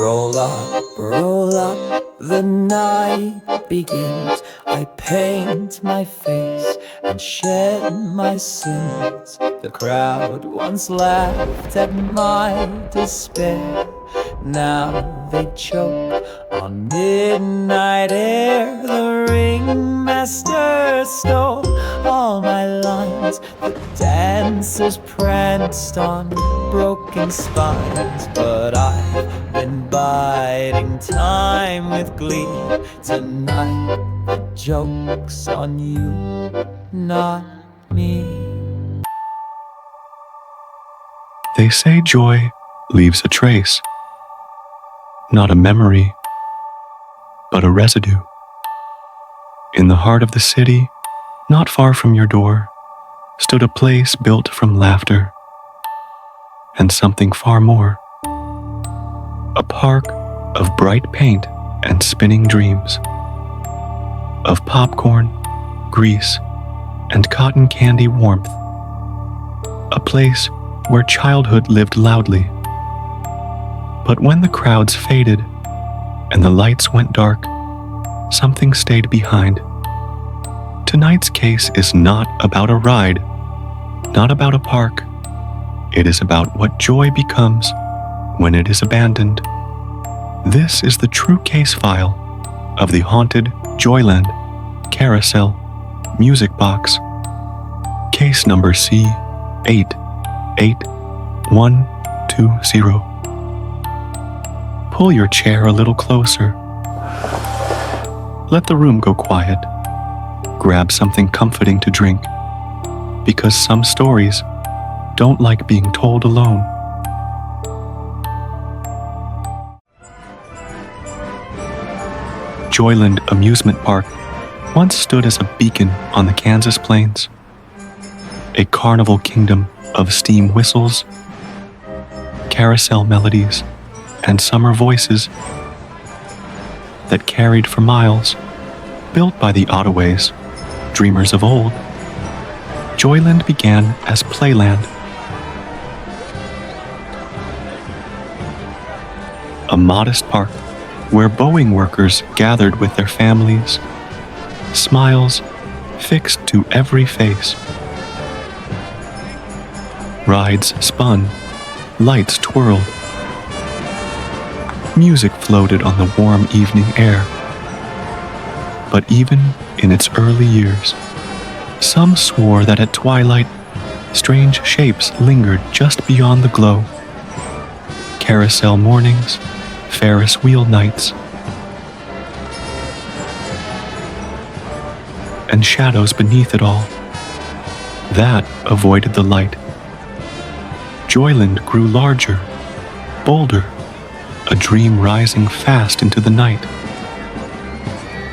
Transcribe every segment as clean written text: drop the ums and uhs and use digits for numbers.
roll up, the night begins. I paint my face and shed my sins. The crowd once laughed at my despair. Now they choke on midnight air. The ringmaster stole all my lines. The dancers pranced on broken spines. But I've been biding time with glee. Tonight the joke's on you, not me. They say joy leaves a trace, not a memory, but a residue. In the heart of the city, not far from your door, stood a place built from laughter and something far more. A park of bright paint and spinning dreams, of popcorn, grease, and cotton candy warmth. A place where childhood lived loudly. But when the crowds faded and the lights went dark, something stayed behind. Tonight's case is not about a ride, not about a park. It is about what joy becomes when it is abandoned. This is the true case file of the haunted Joyland Carousel music box. Case number C88120. Pull your chair a little closer. Let the room go quiet. Grab something comforting to drink, because some stories don't like being told alone. Joyland Amusement Park once stood as a beacon on the Kansas plains, a carnival kingdom of steam whistles, carousel melodies, and summer voices that carried for miles. Built by the Ottoways, dreamers of old, Joyland began as playland. A modest park where Boeing workers gathered with their families, smiles fixed to every face. Rides spun, lights twirled. Music floated on the warm evening air. But even in its early years, some swore that at twilight, strange shapes lingered just beyond the glow. Carousel mornings, Ferris wheel nights, and shadows beneath it all. That avoided the light. Joyland grew larger, bolder, a dream rising fast into the night.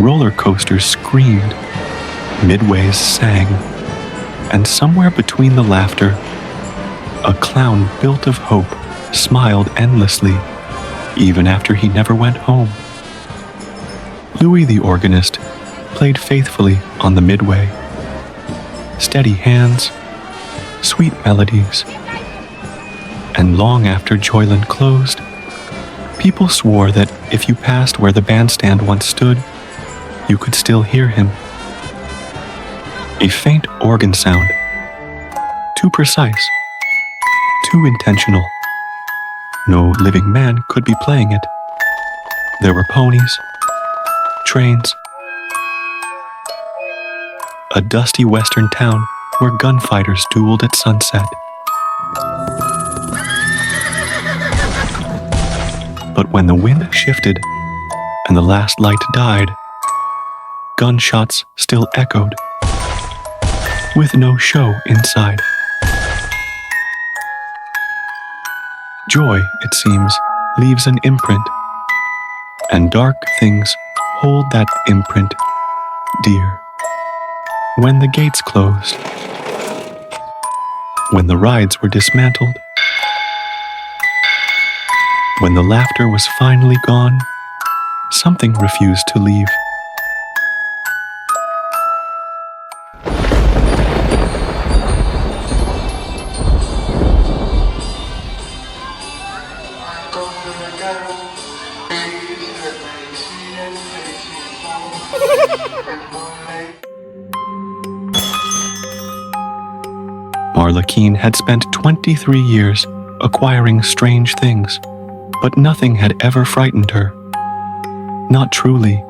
Roller coasters screamed, midways sang, and somewhere between the laughter, a clown built of hope smiled endlessly, even after he never went home. Louis the organist played faithfully on the midway. Steady hands, sweet melodies, and long after Joyland closed, people swore that if you passed where the bandstand once stood, you could still hear him. A faint organ sound, too precise, too intentional. No living man could be playing it. There were ponies, trains, a dusty western town where gunfighters dueled at sunset. But when the wind shifted and the last light died, gunshots still echoed, with no show inside. Joy, it seems, leaves an imprint, and dark things hold that imprint dear. When the gates closed, when the rides were dismantled, when the laughter was finally gone, something refused to leave. Marla Keene had spent 23 years acquiring strange things, but nothing had ever frightened her. Not truly,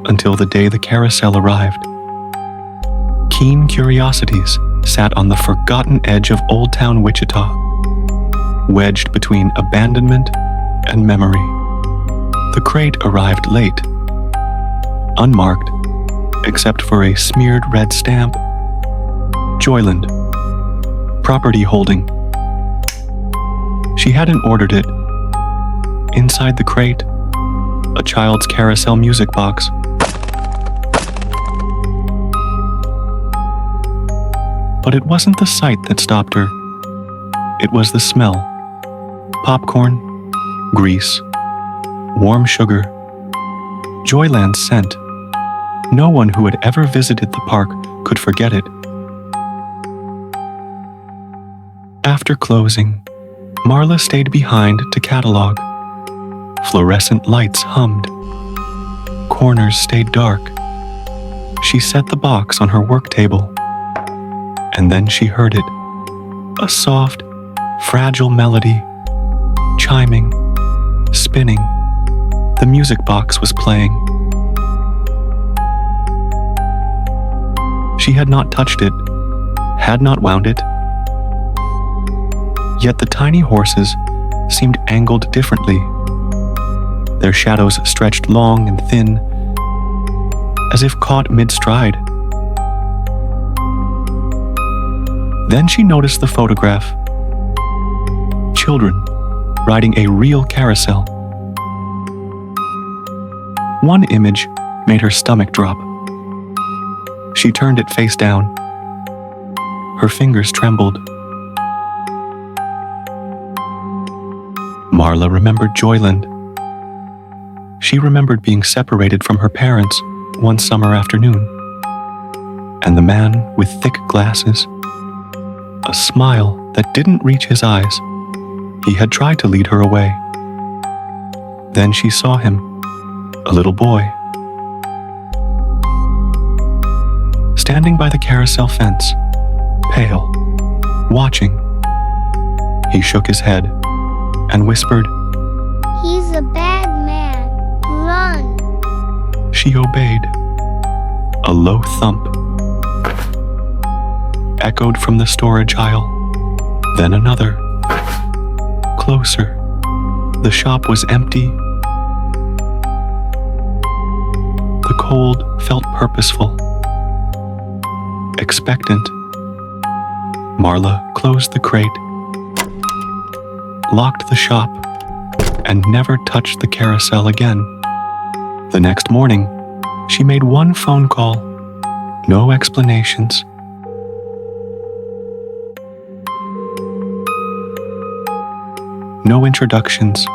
until the day the carousel arrived. Keen curiosities sat on the forgotten edge of Old Town Wichita, wedged between abandonment and memory. The crate arrived late, unmarked, except for a smeared red stamp. Joyland, property holding. She hadn't ordered it. Inside the crate, a child's carousel music box. But it wasn't the sight that stopped her. It was the smell. Popcorn, grease, warm sugar. Joyland's scent. No one who had ever visited the park could forget it. After closing, Marla stayed behind to catalog. Fluorescent lights hummed. Corners stayed dark. She set the box on her work table. And then she heard it. A soft, fragile melody. Chiming, spinning. The music box was playing. She had not touched it, had not wound it. Yet the tiny horses seemed angled differently. Their shadows stretched long and thin, as if caught mid-stride. Then she noticed the photograph. Children riding a real carousel. One image made her stomach drop. She turned it face down. Her fingers trembled. Marla remembered Joyland. She remembered being separated from her parents one summer afternoon. And the man with thick glasses, a smile that didn't reach his eyes. He had tried to lead her away. Then she saw him, a little boy, standing by the carousel fence, pale, watching. He shook his head and whispered, "He's a bad man. Run." She obeyed. A low thump echoed from the storage aisle, then another. Closer. The shop was empty. The cold felt purposeful, expectant. Marla closed the crate, locked the shop, and never touched the carousel again. The next morning, she made one phone call, no explanations. No introductions,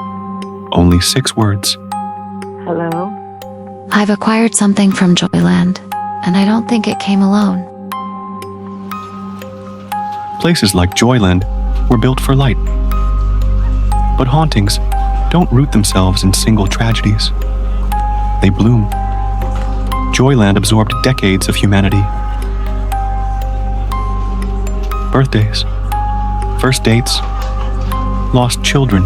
only 6 words. Hello? I've acquired something from Joyland, and I don't think it came alone. Places like Joyland were built for light. But hauntings don't root themselves in single tragedies. They bloom. Joyland absorbed decades of humanity. Birthdays, first dates, lost children,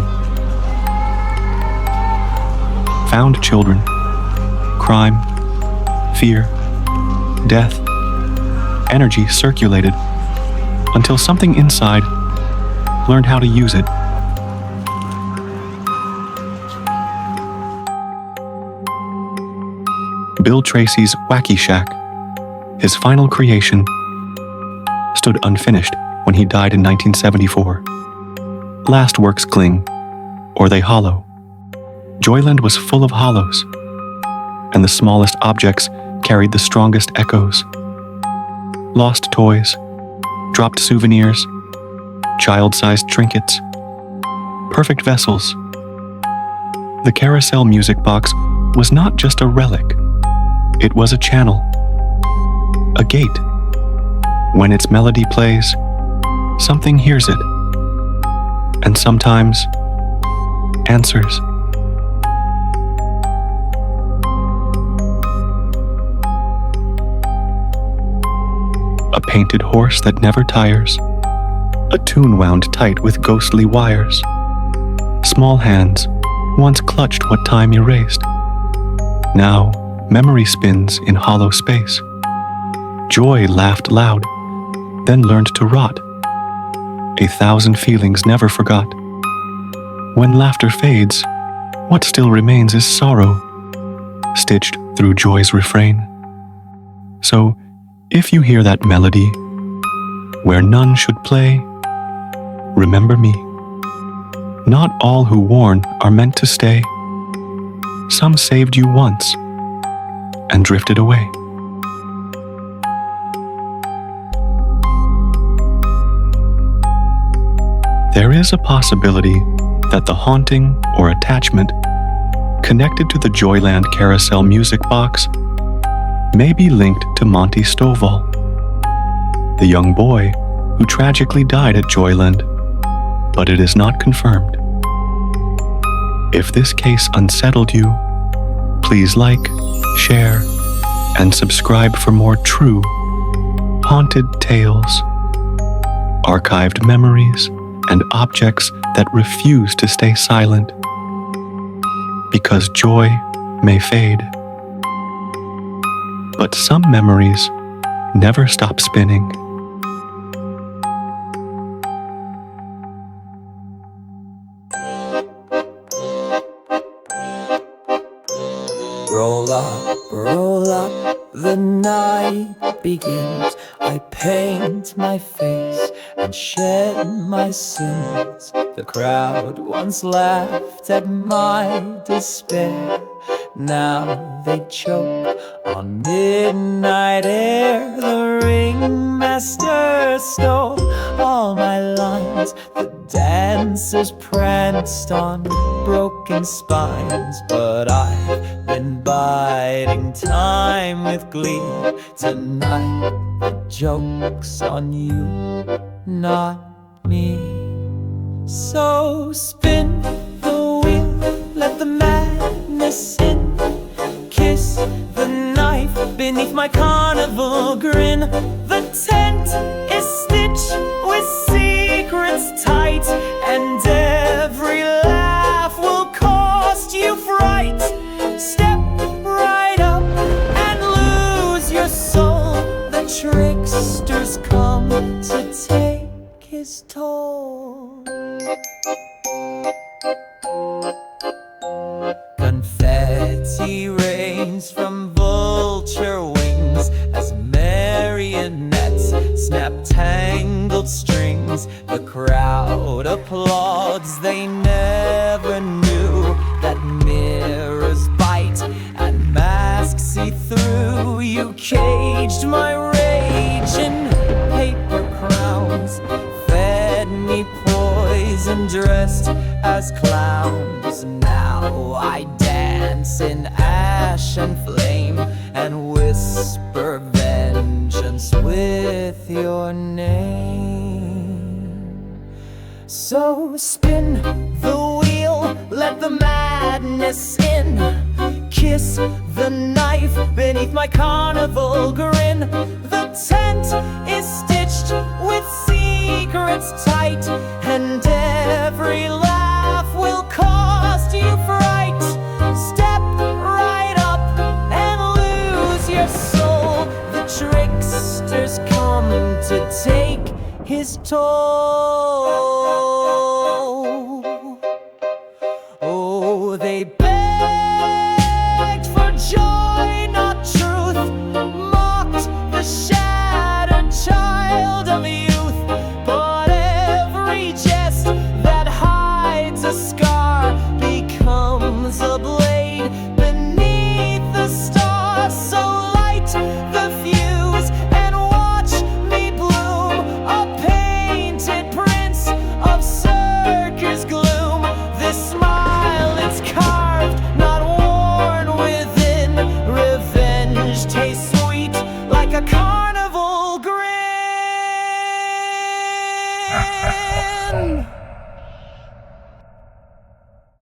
found children, crime, fear, death. Energy circulated until something inside learned how to use it. Bill Tracy's Wacky Shack, his final creation, stood unfinished when he died in 1974. Last works cling, or they hollow. Joyland was full of hollows, and the smallest objects carried the strongest echoes. Lost toys, dropped souvenirs, child-sized trinkets, perfect vessels. The carousel music box was not just a relic. It was a channel, a gate. When its melody plays, something hears it, and sometimes answers. painted horse that never tires, a tune wound tight with ghostly wires. Small hands once clutched what time erased. Now memory spins in hollow space. Joy laughed loud, then learned to rot. 1,000 feelings never forgot. When laughter fades, what still remains is sorrow, stitched through joy's refrain. So, if you hear that melody, where none should play, remember me. Not all who warn are meant to stay. Some saved you once and drifted away. There is a possibility that the haunting or attachment connected to the Joyland Carousel music box may be linked to Monty Stovall, the young boy who tragically died at Joyland, but it is not confirmed. If this case unsettled you, please like, share, and subscribe for more true, haunted tales, archived memories, and objects that refuse to stay silent. Because joy may fade, but some memories never stop spinning. Roll up, the night begins. I paint my face and shed my sins. The crowd once laughed at my despair. Now they choke on midnight air. The ringmaster stole all my lines. The dancers pranced on broken spines. But I've been biding time with glee. Tonight the joke's on you, not me. So spin the wheel, let the madness in. Kiss the knife beneath my carnival grin. The tent is stitched with secrets tight, and every laugh will cost you fright. Step right up and lose your soul. The trickster's come to take his toll. Confetti rains from vulture wings as marionettes snap tangled strings. The crowd applauds, they never knew that mirrors bite and masks see through. You caged my rage in paper crowns, fed me poison dressed as clowns. Now I dance in ash and flame and whisper vengeance with your name. So spin the wheel, let the madness in. Kiss the knife beneath my carnival grin. The tent is stitched with secrets tight, and every laugh will cost you fright. Step right up and lose your soul. The trickster's come to take his toll.